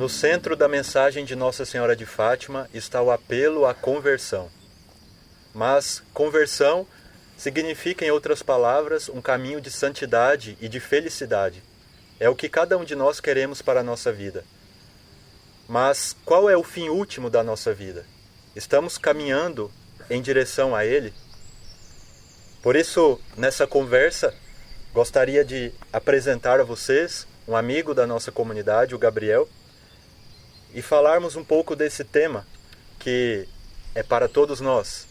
No centro da mensagem de Nossa Senhora de Fátima está o apelo à conversão. Mas conversão significa, em outras palavras, um caminho de santidade e de felicidade. É o que cada um de nós queremos para a nossa vida. Mas qual é o fim último da nossa vida? Estamos caminhando em direção a Ele? Por isso, nessa conversa, gostaria de apresentar a vocês um amigo da nossa comunidade, o Gabriel, e falarmos um pouco desse tema que é para todos nós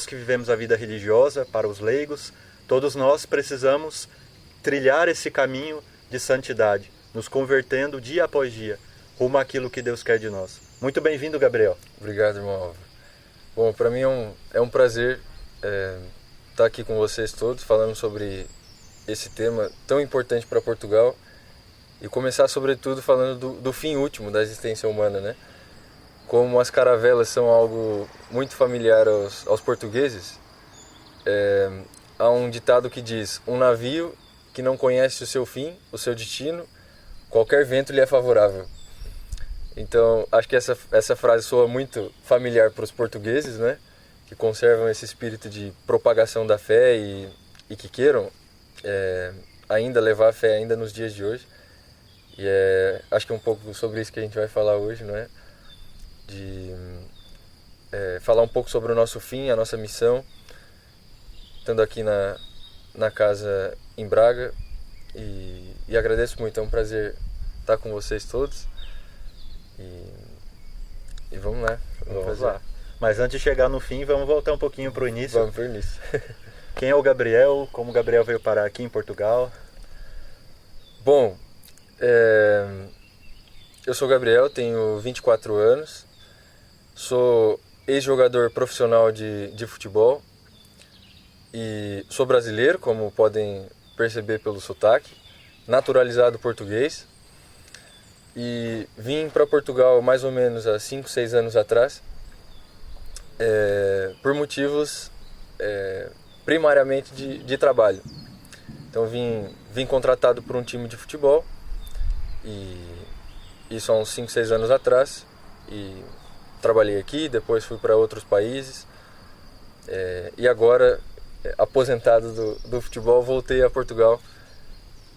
que vivemos a vida religiosa, para os leigos. Todos nós precisamos trilhar esse caminho de santidade, nos convertendo dia após dia rumo àquilo que Deus quer de nós. Muito bem-vindo, Gabriel. Obrigado, irmão Álvaro. Bom, para mim é um prazer estar aqui com vocês todos, falando sobre esse tema tão importante para Portugal e começar, sobretudo, falando do fim último da existência humana, né? Como as caravelas são algo muito familiar aos portugueses, há um ditado que diz: um navio que não conhece o seu fim, o seu destino, qualquer vento lhe é favorável. Então, acho que essa frase soa muito familiar para os portugueses, né? Que conservam esse espírito de propagação da fé e que queiram ainda levar a fé ainda nos dias de hoje. E acho que é um pouco sobre isso que a gente vai falar hoje, não é? De falar um pouco sobre o nosso fim, a nossa missão, estando aqui na casa em Braga. E agradeço muito, é um prazer estar com vocês todos. E vamos lá. Vamos lá. Mas antes de chegar no fim, vamos voltar um pouquinho para o início. Vamos para o início. Quem é o Gabriel? Como o Gabriel veio parar aqui em Portugal? Bom, eu sou o Gabriel, tenho 24 anos, sou ex-jogador profissional de futebol e sou brasileiro, como podem perceber pelo sotaque, naturalizado português. E vim para Portugal mais ou menos há 5, 6 anos atrás, por motivos primariamente de trabalho. Então vim contratado por um time de futebol, e isso há uns 5, 6 anos atrás, e trabalhei aqui, depois fui para outros países, e agora, aposentado do futebol, voltei a Portugal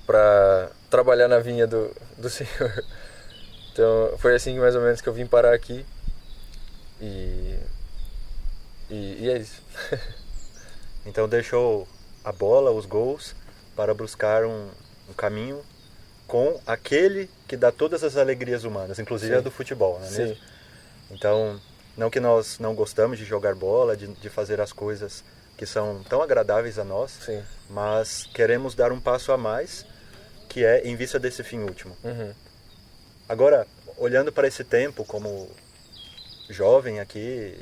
para trabalhar na vinha do Senhor. Então foi assim mais ou menos que eu vim parar aqui e é isso. Então deixou a bola, os gols, para buscar um caminho com aquele que dá todas as alegrias humanas, inclusive a do futebol, não é mesmo? Sim. Então, não que nós não gostamos de jogar bola, de fazer as coisas que são tão agradáveis a nós, Sim. Mas queremos dar um passo a mais, que é em vista desse fim último. Uhum. Agora, olhando para esse tempo como jovem aqui,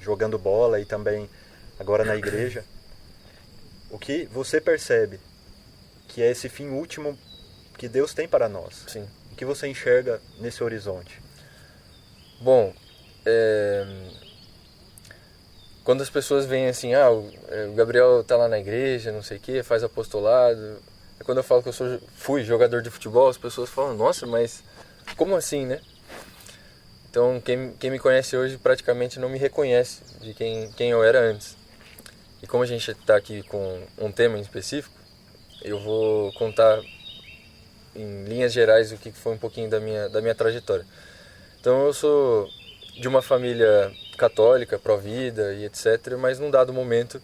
jogando bola e também agora na igreja, o que você percebe que é esse fim último que Deus tem para nós? Sim. O que você enxerga nesse horizonte? Bom, quando as pessoas veem assim, o Gabriel tá lá na igreja, não sei o que, faz apostolado. Quando eu falo que eu fui jogador de futebol, as pessoas falam: nossa, mas como assim, né? Então quem me conhece hoje praticamente não me reconhece de quem eu era antes. E como a gente está aqui com um tema em específico, eu vou contar em linhas gerais o que foi um pouquinho da minha trajetória. Então eu sou de uma família católica, pró-vida e etc. Mas num dado momento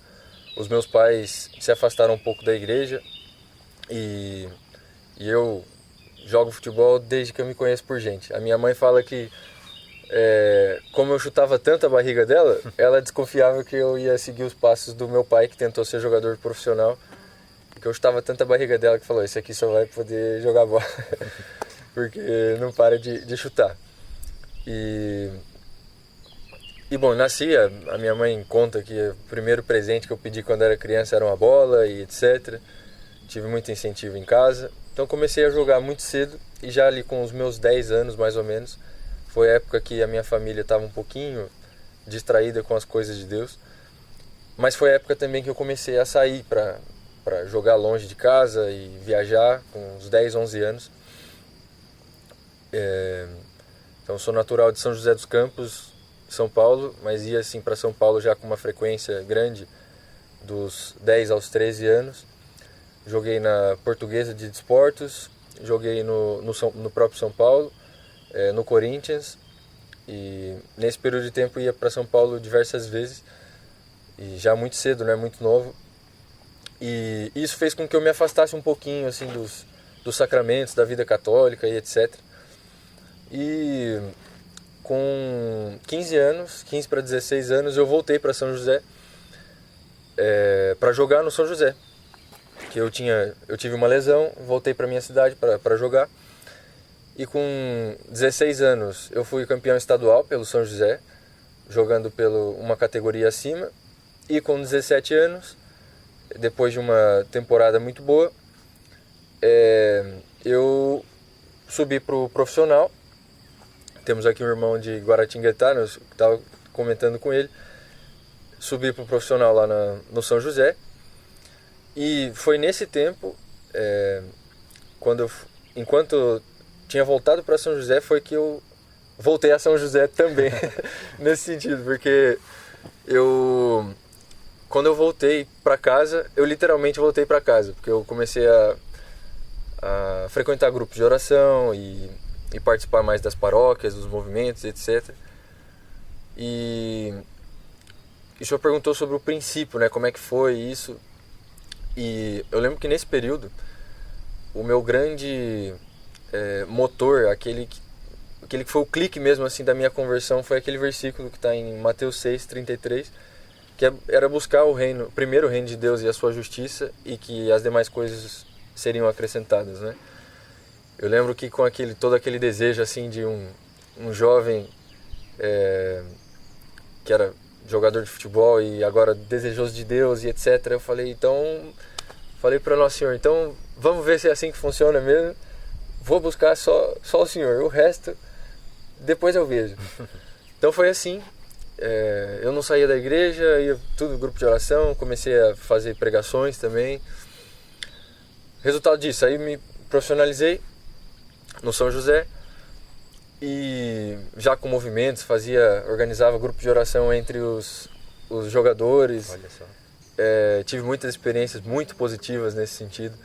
os meus pais se afastaram um pouco da igreja e eu jogo futebol desde que eu me conheço por gente. A minha mãe fala que como eu chutava tanto a barriga dela, ela desconfiava que eu ia seguir os passos do meu pai, que tentou ser jogador profissional, que eu chutava tanto a barriga dela que falou: esse aqui só vai poder jogar bola porque não para de chutar. E bom, nasci, a minha mãe conta que o primeiro presente que eu pedi quando era criança era uma bola e etc. Tive muito incentivo em casa, então comecei a jogar muito cedo, e já ali com os meus 10 anos mais ou menos, foi a época que a minha família estava um pouquinho distraída com as coisas de Deus, mas foi a época também que eu comecei a sair para jogar longe de casa e viajar com uns 10, 11 anos. Então sou natural de São José dos Campos, São Paulo, mas ia assim para São Paulo já com uma frequência grande, dos 10 aos 13 anos. Joguei na Portuguesa de Desportos, joguei no próprio São Paulo, no Corinthians, e nesse período de tempo ia para São Paulo diversas vezes, e já muito cedo, né, muito novo. E isso fez com que eu me afastasse um pouquinho assim dos sacramentos, da vida católica e etc. E com 15 para 16 anos, eu voltei para São José para jogar no São José. Que eu tive uma lesão, voltei para minha cidade para jogar. E com 16 anos eu fui campeão estadual pelo São José, jogando uma categoria acima. E com 17 anos, depois de uma temporada muito boa, eu subi para o profissional. Temos aqui um irmão de Guaratinguetá, eu estava comentando com ele. Subi para o profissional lá no São José. E foi nesse tempo, enquanto tinha voltado para São José, foi que eu voltei a São José também, nesse sentido, porque quando eu voltei para casa, eu literalmente voltei para casa, porque eu comecei a frequentar grupos de oração e participar mais das paróquias, dos movimentos, etc. E o senhor perguntou sobre o princípio, né, como é que foi isso. E eu lembro que nesse período, o meu grande motor, aquele que foi o clique mesmo assim da minha conversão, foi aquele versículo que está em Mateus 6:33, que era buscar primeiro o reino de Deus e a sua justiça, e que as demais coisas seriam acrescentadas, né? Eu lembro que com todo aquele desejo assim de um jovem que era jogador de futebol e agora desejoso de Deus e etc. Eu falei para Nosso Senhor, então vamos ver se é assim que funciona mesmo. Vou buscar só o Senhor, o resto depois eu vejo. Então foi assim. Eu não saía da igreja, ia tudo no grupo de oração, comecei a fazer pregações também. Resultado disso, aí me profissionalizei no São José. E já com movimentos, organizava grupo de oração entre os jogadores. Olha só. Tive muitas experiências muito positivas nesse sentido.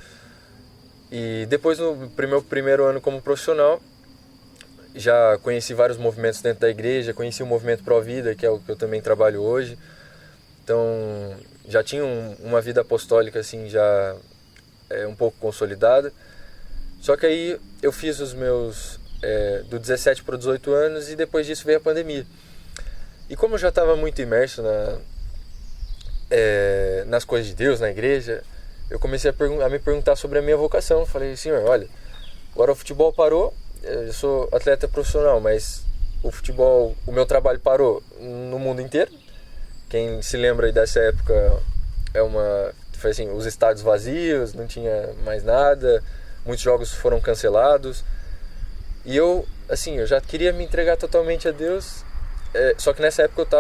E depois, no meu primeiro ano como profissional, já conheci vários movimentos dentro da igreja, conheci o movimento Pro Vida, que é o que eu também trabalho hoje. Então, já tinha uma vida apostólica assim, já um pouco consolidada. Só que aí eu fiz os meus... do 17 para 18 anos, e depois disso veio a pandemia. E como eu já estava muito imerso nas coisas de Deus, na igreja, eu comecei a me perguntar sobre a minha vocação. Falei, Senhor, olha, agora o futebol parou, eu sou atleta profissional, mas o meu trabalho parou no mundo inteiro. Quem se lembra aí dessa época, foi assim, os estádios vazios, não tinha mais nada, muitos jogos foram cancelados. E eu já queria me entregar totalmente a Deus, só que nessa época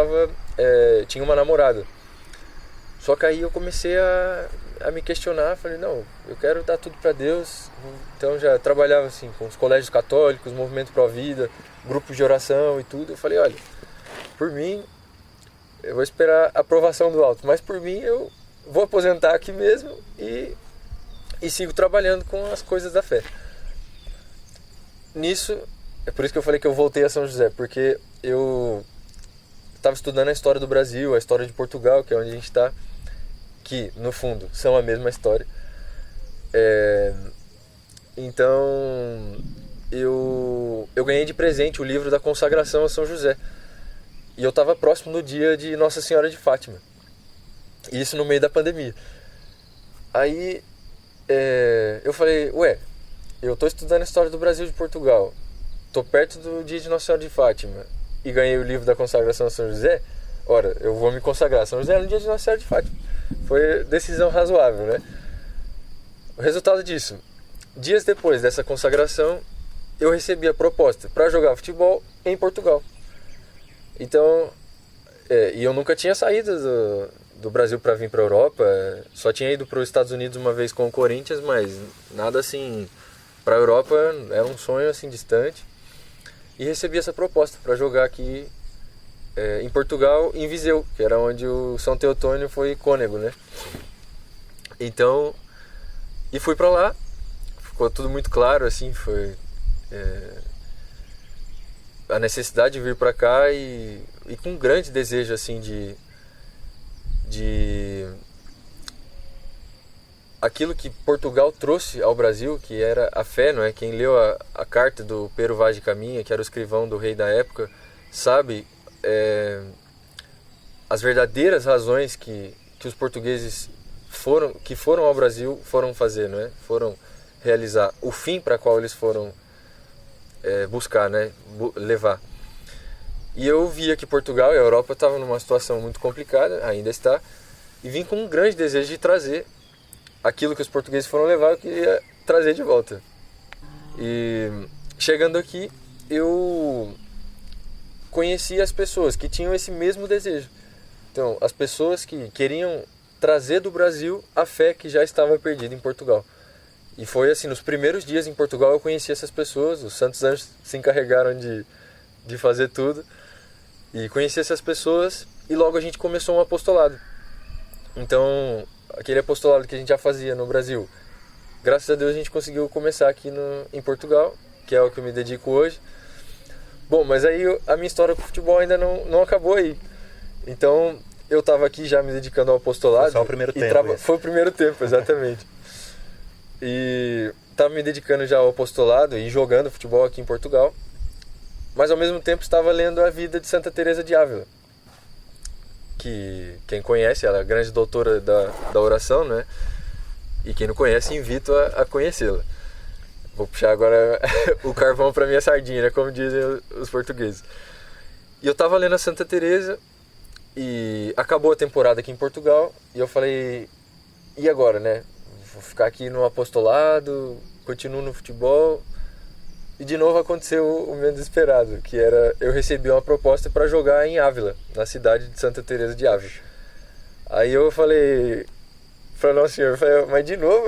eu tinha uma namorada. Só que aí eu comecei a me questionar, falei, não, eu quero dar tudo para Deus. Então já trabalhava assim com os colégios católicos, movimento Pro Vida, grupos de oração e tudo. Eu falei, olha, por mim, eu vou esperar a aprovação do alto, mas por mim eu vou aposentar aqui mesmo e sigo trabalhando com as coisas da fé. Nisso, é por isso que eu falei que eu voltei a São José, porque eu estava estudando a história do Brasil, a história de Portugal, que é onde a gente está, que no fundo são a mesma história. Então eu ganhei de presente o livro da consagração a São José, e eu estava próximo no dia de Nossa Senhora de Fátima, isso no meio da pandemia. Aí eu falei, eu estou estudando a história do Brasil e de Portugal, estou perto do dia de Nossa Senhora de Fátima e ganhei o livro da consagração a São José, ora, eu vou me consagrar a São José no dia de Nossa Senhora de Fátima. Foi decisão razoável, né? O resultado disso, dias depois dessa consagração, eu recebi a proposta para jogar futebol em Portugal. Então, e eu nunca tinha saído do Brasil para vir para a Europa, só tinha ido para os Estados Unidos uma vez com o Corinthians, mas nada assim, para a Europa era um sonho assim distante. e recebi essa proposta para jogar aqui em Portugal, em Viseu, que era onde o São Teotônio foi cônego, né? Então, e fui para lá, ficou tudo muito claro, assim, foi a necessidade de vir para cá e com um grande desejo, assim, de aquilo que Portugal trouxe ao Brasil, que era a fé, não é? Quem leu a carta do Pero Vaz de Caminha, que era o escrivão do rei da época, sabe as verdadeiras razões que os portugueses foram ao Brasil, foram fazer, não é? Foram realizar o fim para qual eles foram buscar, né? Levar. E eu via que Portugal e a Europa estavam numa situação muito complicada, ainda está, e vim com um grande desejo de trazer aquilo que os portugueses foram levar, eu queria trazer de volta. E chegando aqui, eu conheci as pessoas que tinham esse mesmo desejo. Então, as pessoas que queriam trazer do Brasil a fé que já estava perdida em Portugal. E foi assim, nos primeiros dias em Portugal eu conheci essas pessoas, os santos anjos se encarregaram de fazer tudo. E conheci essas pessoas e logo a gente começou um apostolado. Então, aquele apostolado que a gente já fazia no Brasil, graças a Deus a gente conseguiu começar aqui em Portugal, que é o que eu me dedico hoje. Bom, mas aí a minha história com o futebol ainda não acabou aí. Então, eu estava aqui já me dedicando ao apostolado. Foi só o primeiro tempo. Foi o primeiro tempo, exatamente. E estava me dedicando já ao apostolado e jogando futebol aqui em Portugal. Mas ao mesmo tempo estava lendo a vida de Santa Teresa de Ávila, que quem conhece, ela é a grande doutora da oração, né? E quem não conhece, invito a conhecê-la. Vou puxar agora o carvão para minha sardinha, né? Como dizem os portugueses. E eu estava lendo a Santa Teresa e acabou a temporada aqui em Portugal e eu falei, e agora, né? Vou ficar aqui no apostolado, continuo no futebol. E de novo aconteceu o meu desesperado, que era, eu recebi uma proposta para jogar em Ávila, na cidade de Santa Teresa de Ávila. Aí eu falei para Nosso Senhor, mas de novo?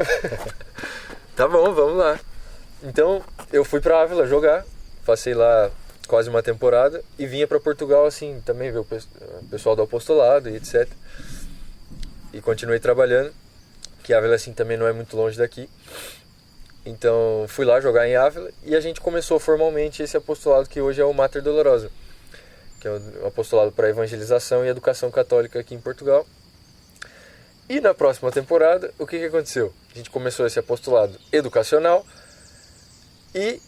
Tá bom, vamos lá. Então eu fui para Ávila jogar, passei lá quase uma temporada e vinha para Portugal assim, também ver o pessoal do apostolado e etc. E continuei trabalhando, que Ávila assim também não é muito longe daqui. Então fui lá jogar em Ávila e a gente começou formalmente esse apostolado que hoje é o Mater Dolorosa, que é o apostolado para evangelização e educação católica aqui em Portugal. E na próxima temporada, o que aconteceu? A gente começou esse apostolado educacional e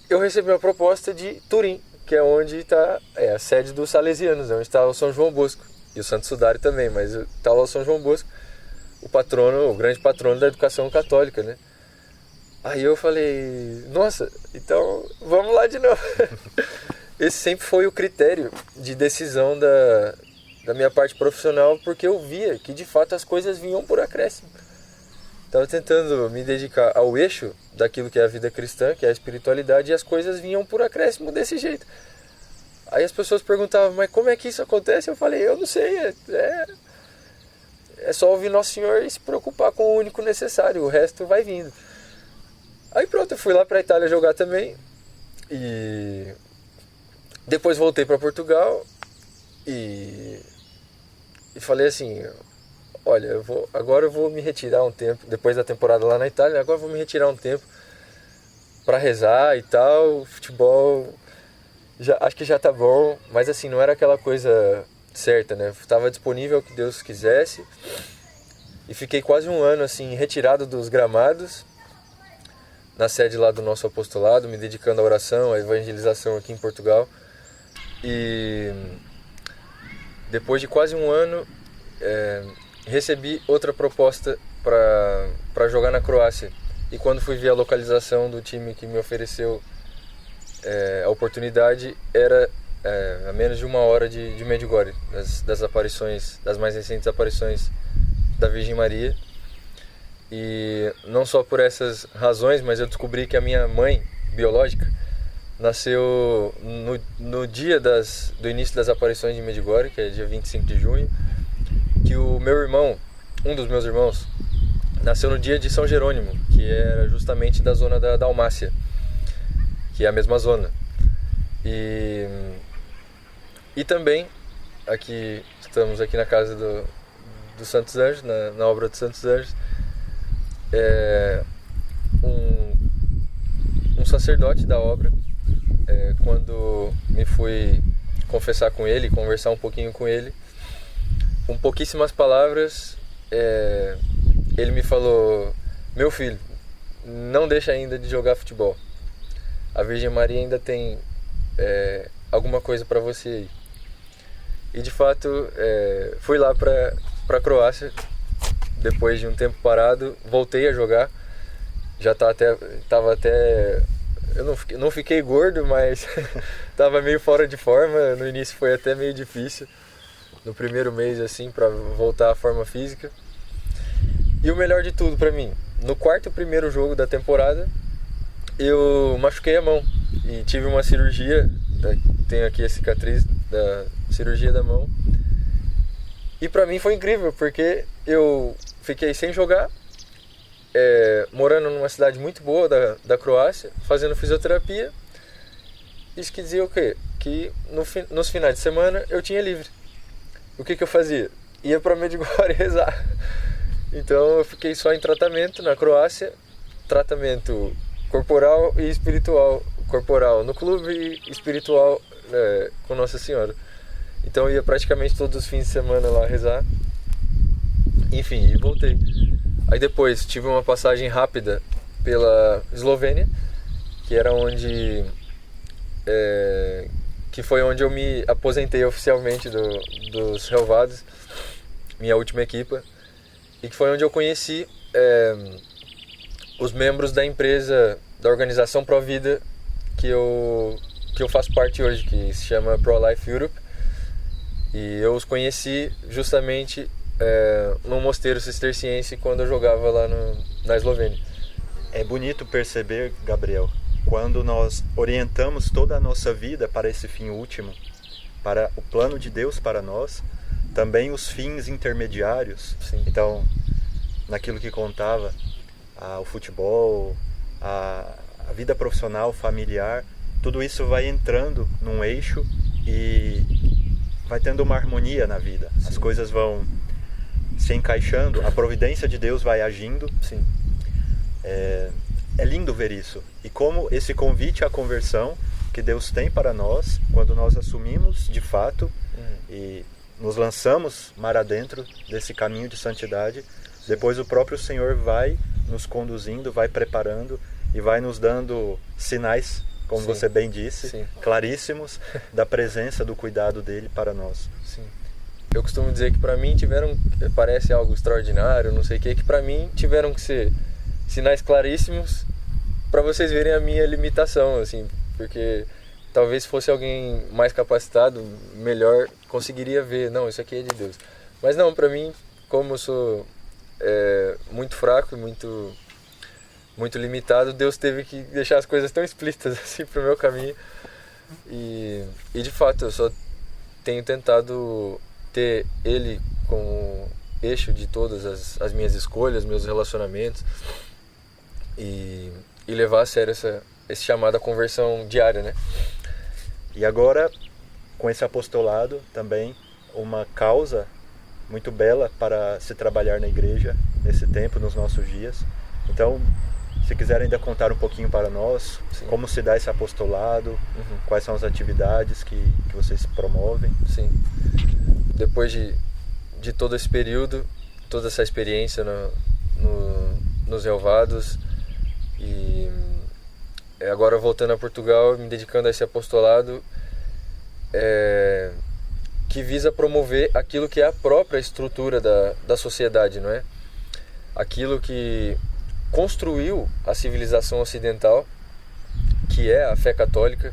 eu recebi uma proposta de Turim, que é onde está a sede dos Salesianos, onde está o São João Bosco e o Santo Sudário também, mas está lá o São João Bosco, o grande patrono da educação católica, né? Aí eu falei, nossa, então vamos lá de novo. Esse sempre foi o critério de decisão da minha parte profissional, porque eu via que de fato as coisas vinham por acréscimo. Estava tentando me dedicar ao eixo daquilo que é a vida cristã, que é a espiritualidade, e as coisas vinham por acréscimo desse jeito. Aí as pessoas perguntavam, mas como é que isso acontece? Eu falei, eu não sei, é só ouvir Nosso Senhor e se preocupar com o único necessário, o resto vai vindo. Aí pronto, eu fui lá para a Itália jogar também e depois voltei para Portugal e falei assim, olha, agora eu vou me retirar um tempo, depois da temporada lá na Itália, agora eu vou me retirar um tempo para rezar e tal, futebol, acho que já tá bom, mas assim, não era aquela coisa certa, né? Estava disponível o que Deus quisesse e fiquei quase um ano assim, retirado dos gramados, na sede lá do nosso apostolado, me dedicando à oração, à evangelização aqui em Portugal. E depois de quase um ano, recebi outra proposta para jogar na Croácia. E quando fui ver a localização do time que me ofereceu a oportunidade, era a menos de uma hora de Medjugorje, das aparições, das mais recentes aparições da Virgem Maria. E não só por essas razões, mas eu descobri que a minha mãe biológica nasceu no dia do início das aparições de Medjugorje, que é dia 25 de junho, que o meu irmão, um dos meus irmãos, nasceu no dia de São Jerônimo, que era justamente da zona da Dalmácia, que é a mesma zona. E também, estamos aqui na casa do Santos Anjos, na obra dos Santos Anjos, um sacerdote da obra, quando me fui confessar com ele, conversar um pouquinho com ele, com pouquíssimas palavras, ele me falou: meu filho, não deixa ainda de jogar futebol, a Virgem Maria ainda tem alguma coisa para você aí. E de fato fui lá para a Croácia, depois de um tempo parado, voltei a jogar, já tava até eu não fiquei gordo, mas tava meio fora de forma. No início foi até meio difícil, no primeiro mês assim, para voltar à forma física. E o melhor de tudo para mim, no primeiro jogo da temporada, eu machuquei a mão e tive uma cirurgia, tenho aqui a cicatriz da cirurgia da mão. E pra mim foi incrível, porque eu fiquei sem jogar, morando numa cidade muito boa da Croácia, fazendo fisioterapia. Isso quer dizer o quê? Que nos finais de semana eu tinha livre. O que eu fazia? Ia pra Medjugorje rezar. Então eu fiquei só em tratamento na Croácia, tratamento corporal e espiritual. Corporal no clube e espiritual com Nossa Senhora. Então eu ia praticamente todos os fins de semana lá rezar. Enfim, e voltei. Aí depois tive uma passagem rápida pela Eslovênia, que era que foi onde eu me aposentei oficialmente dos Relvados, minha última equipa, e que foi onde eu conheci os membros da empresa, da organização Provida, que eu faço parte hoje, que se chama Pro-Life Europe. E eu os conheci justamente no mosteiro cisterciense, quando eu jogava lá na Eslovênia. É bonito perceber, Gabriel, quando nós orientamos toda a nossa vida para esse fim último, para o plano de Deus para nós, também os fins intermediários. Sim. Então, naquilo que contava, o futebol, a vida profissional, familiar, tudo isso vai entrando num eixo e vai tendo uma harmonia na vida. Sim. As coisas vão se encaixando, a providência de Deus vai agindo. Sim. É lindo ver isso. E como esse convite à conversão que Deus tem para nós, quando nós assumimos de fato e nos lançamos mar adentro desse caminho de santidade, depois o próprio Senhor vai nos conduzindo, vai preparando e vai nos dando sinais, como Sim. você bem disse, Sim. claríssimos, da presença, do cuidado dele para nós. Sim. Eu costumo dizer que para mim parece algo extraordinário, não sei o que para mim tiveram que ser sinais claríssimos para vocês verem a minha limitação, assim, porque talvez se fosse alguém mais capacitado, melhor, conseguiria ver, não, isso aqui é de Deus. Mas não, para mim, como eu sou muito fraco e muito limitado, Deus teve que deixar as coisas tão explícitas assim pro meu caminho. E de fato, eu só tenho tentado ter Ele como eixo de todas as minhas escolhas, meus relacionamentos, e levar a sério esse chamado à conversão diária, né? E agora, com esse apostolado, também uma causa muito bela para se trabalhar na igreja nesse tempo, nos nossos dias. Então, se quiser ainda contar um pouquinho para nós, Sim. como se dá esse apostolado, quais são as atividades que vocês promovem. Sim. Depois de todo esse período, toda essa experiência nos Relvados, e agora voltando a Portugal, me dedicando a esse apostolado, que visa promover aquilo que é a própria estrutura da sociedade, não é? Aquilo que construiu a civilização ocidental, que é a fé católica.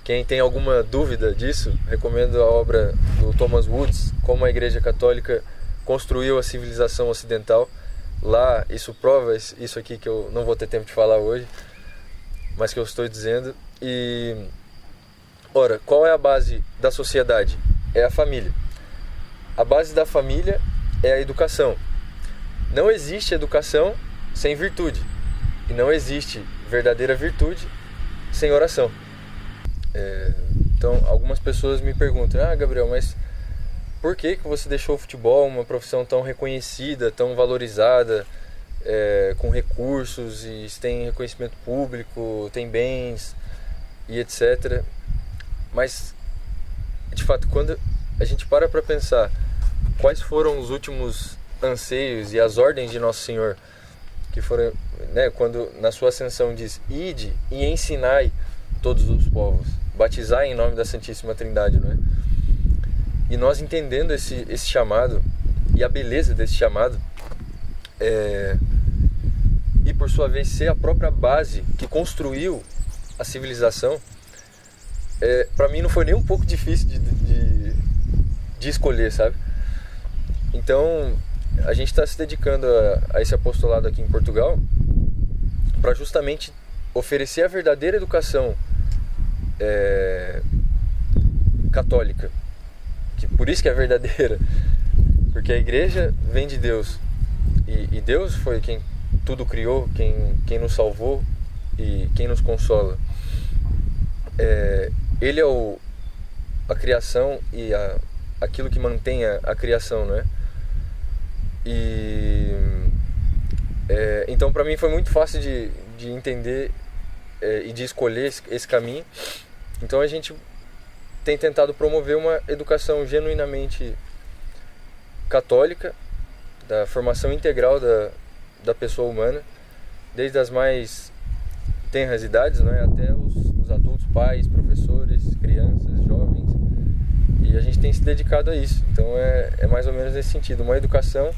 Quem tem alguma dúvida disso, recomendo a obra do Thomas Woods, Como a Igreja Católica Construiu a Civilização Ocidental. Lá isso prova isso aqui que eu não vou ter tempo de falar hoje, mas que eu estou dizendo. E, ora, qual é a base da sociedade? É a família. A base da família é a educação. Não existe educação sem virtude, e não existe verdadeira virtude sem oração. Então, algumas pessoas me perguntam: Gabriel, mas por que você deixou o futebol, uma profissão tão reconhecida, tão valorizada, com recursos, e tem reconhecimento público, tem bens e etc. Mas, de fato, quando a gente para pensar quais foram os últimos anseios e as ordens de Nosso Senhor, que foram, né, quando na sua ascensão diz: ide e ensinai todos os povos, batizai em nome da Santíssima Trindade, não é? E nós entendendo esse chamado e a beleza desse chamado, e por sua vez ser a própria base que construiu a civilização, para mim não foi nem um pouco difícil de escolher, sabe? Então a gente está se dedicando a esse apostolado aqui em Portugal para justamente oferecer a verdadeira educação católica, que por isso que é verdadeira, porque a igreja vem de Deus, e Deus foi quem tudo criou, quem nos salvou e quem nos consola. Ele é a criação e aquilo que mantém a criação, não é? E então para mim foi muito fácil de entender e de escolher esse caminho. Então a gente tem tentado promover uma educação genuinamente católica, da formação integral da pessoa humana, desde as mais tenras idades, né, até os adultos, pais, professores, crianças, jovens. E a gente tem se dedicado a isso. Então é mais ou menos nesse sentido, uma educação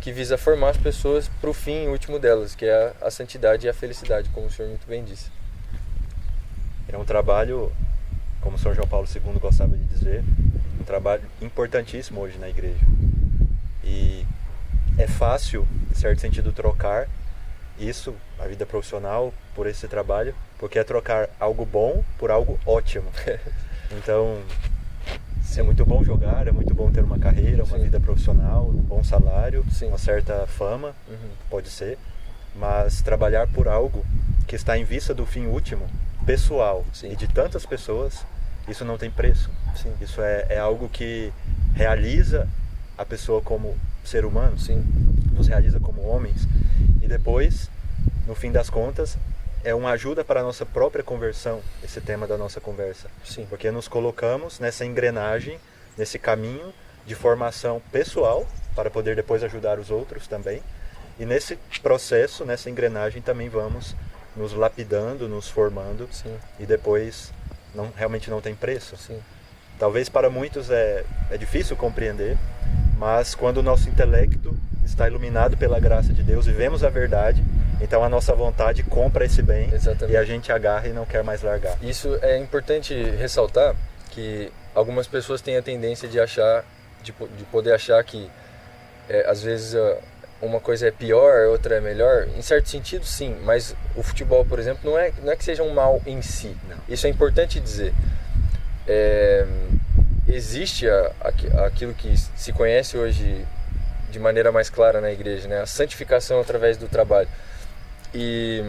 que visa formar as pessoas para o fim último delas, que é a santidade e a felicidade, como o senhor muito bem disse. É um trabalho, como o São João Paulo II gostava de dizer, um trabalho importantíssimo hoje na igreja. E é fácil, em certo sentido, trocar isso, a vida profissional, por esse trabalho, porque é trocar algo bom por algo ótimo. Então, é muito bom jogar, é muito bom ter uma carreira, uma vida profissional, um bom salário, uma certa fama, pode ser, mas trabalhar por algo que está em vista do fim último, pessoal, e de tantas pessoas, isso não tem preço. Isso é algo que realiza a pessoa como ser humano, nos realiza como homens, e depois, no fim das contas, é uma ajuda para a nossa própria conversão, esse tema da nossa conversa. Porque nos colocamos nessa engrenagem, nesse caminho de formação pessoal, para poder depois ajudar os outros também. E nesse processo, nessa engrenagem, também vamos nos lapidando, nos formando, e depois realmente não tem preço. Talvez para muitos é difícil compreender, mas quando o nosso intelecto está iluminado pela graça de Deus e vemos a verdade, então a nossa vontade compra esse bem. Exatamente. E a gente agarra e não quer mais largar. Isso é importante ressaltar, que algumas pessoas têm a tendência de achar, de poder achar que às vezes uma coisa é pior, outra é melhor. Em certo sentido, sim, mas o futebol, por exemplo, não é que seja um mal em si. Não. Isso é importante dizer. Existe aquilo que se conhece hoje de maneira mais clara na igreja, né? A santificação através do trabalho. E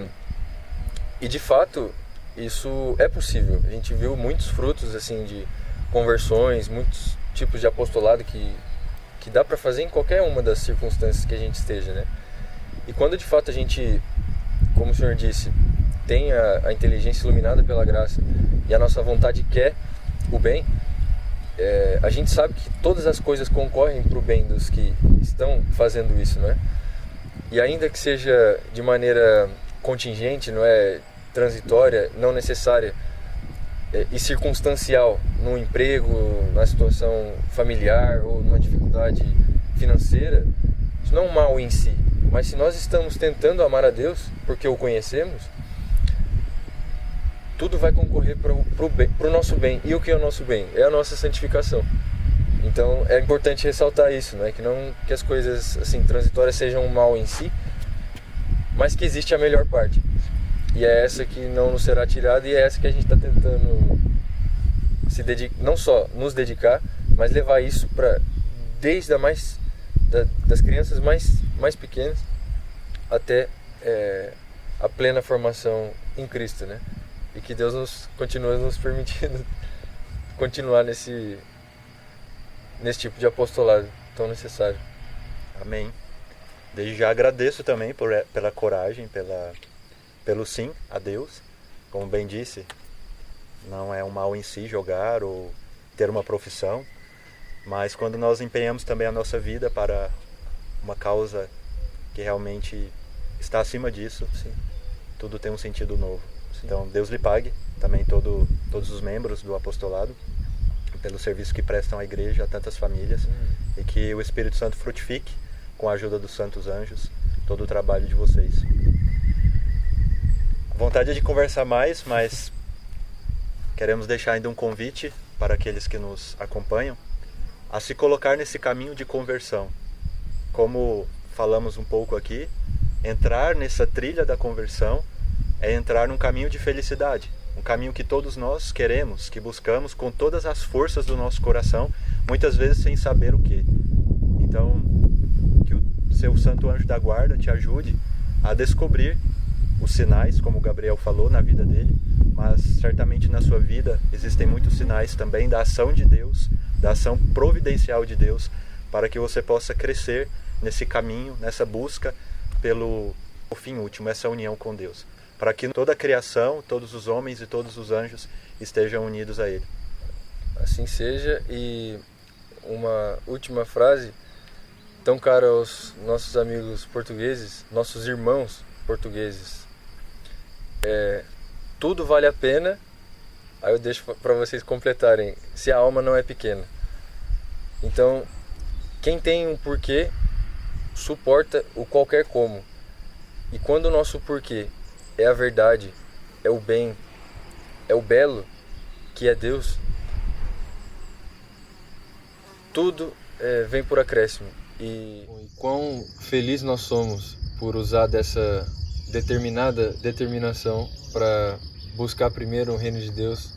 de fato, isso é possível. A gente viu muitos frutos assim, de conversões, muitos tipos de apostolado que dá para fazer em qualquer uma das circunstâncias que a gente esteja, né? E quando de fato a gente, como o senhor disse, tem a inteligência iluminada pela graça e a nossa vontade quer o bem, a gente sabe que todas as coisas concorrem para o bem dos que estão fazendo isso, né? E ainda que seja de maneira contingente, não é transitória, não necessária, e circunstancial, num emprego, na situação familiar ou numa dificuldade financeira, isso não é um mal em si. Mas se nós estamos tentando amar a Deus porque o conhecemos, tudo vai concorrer para o nosso bem. E o que é o nosso bem? É a nossa santificação. Então é importante ressaltar isso, né? Que as coisas assim, transitórias sejam um mal em si, mas que existe a melhor parte. E é essa que não nos será tirada, e é essa que a gente está tentando não só nos dedicar, mas levar isso para desde das crianças mais pequenas até a plena formação em Cristo, né? e que Deus continue nos permitindo continuar nesse tipo de apostolado tão necessário. Amém. Desde já agradeço também pela coragem, pelo sim a Deus. Como bem disse, não é um mal em si jogar ou ter uma profissão, mas quando nós empenhamos também a nossa vida para uma causa que realmente está acima disso, sim, tudo tem um sentido novo. Sim. Então Deus lhe pague também todos os membros do apostolado pelo serviço que prestam à igreja, a tantas famílias, e que o Espírito Santo frutifique com a ajuda dos santos anjos todo o trabalho de vocês. A vontade é de conversar mais, mas queremos deixar ainda um convite para aqueles que nos acompanham a se colocar nesse caminho de conversão. Como falamos um pouco aqui, entrar nessa trilha da conversão é entrar num caminho de felicidade, um caminho que todos nós queremos, que buscamos com todas as forças do nosso coração, muitas vezes sem saber o que. Então, que o seu santo anjo da guarda te ajude a descobrir os sinais, como o Gabriel falou, na vida dele, mas certamente na sua vida existem muitos sinais também da ação de Deus, da ação providencial de Deus, para que você possa crescer nesse caminho, nessa busca pelo fim último, essa união com Deus, para que toda a criação, todos os homens e todos os anjos estejam unidos a Ele. Assim seja. E uma última frase, tão cara aos nossos amigos portugueses, nossos irmãos portugueses: tudo vale a pena. Aí eu deixo para vocês completarem: se a alma não é pequena. Então, quem tem um porquê suporta o qualquer como. E quando o nosso porquê é a verdade, é o bem, é o belo, que é Deus, tudo vem por acréscimo. E quão feliz nós somos por usar dessa determinada determinação para buscar primeiro o reino de Deus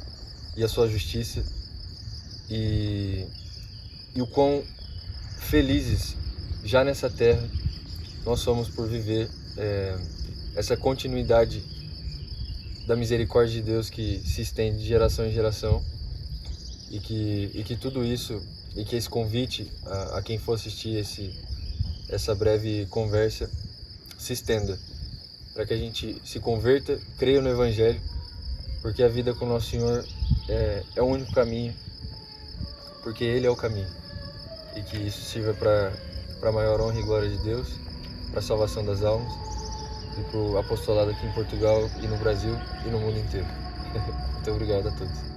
e a sua justiça, e o quão felizes já nessa terra nós somos por viver essa continuidade da misericórdia de Deus que se estende de geração em geração, e que tudo isso, e que esse convite a quem for assistir essa breve conversa se estenda, para que a gente se converta, creia no Evangelho, porque a vida com o nosso Senhor é o único caminho, porque Ele é o caminho, e que isso sirva para a maior honra e glória de Deus, para a salvação das almas e para o apostolado aqui em Portugal e no Brasil e no mundo inteiro. Muito obrigado a todos.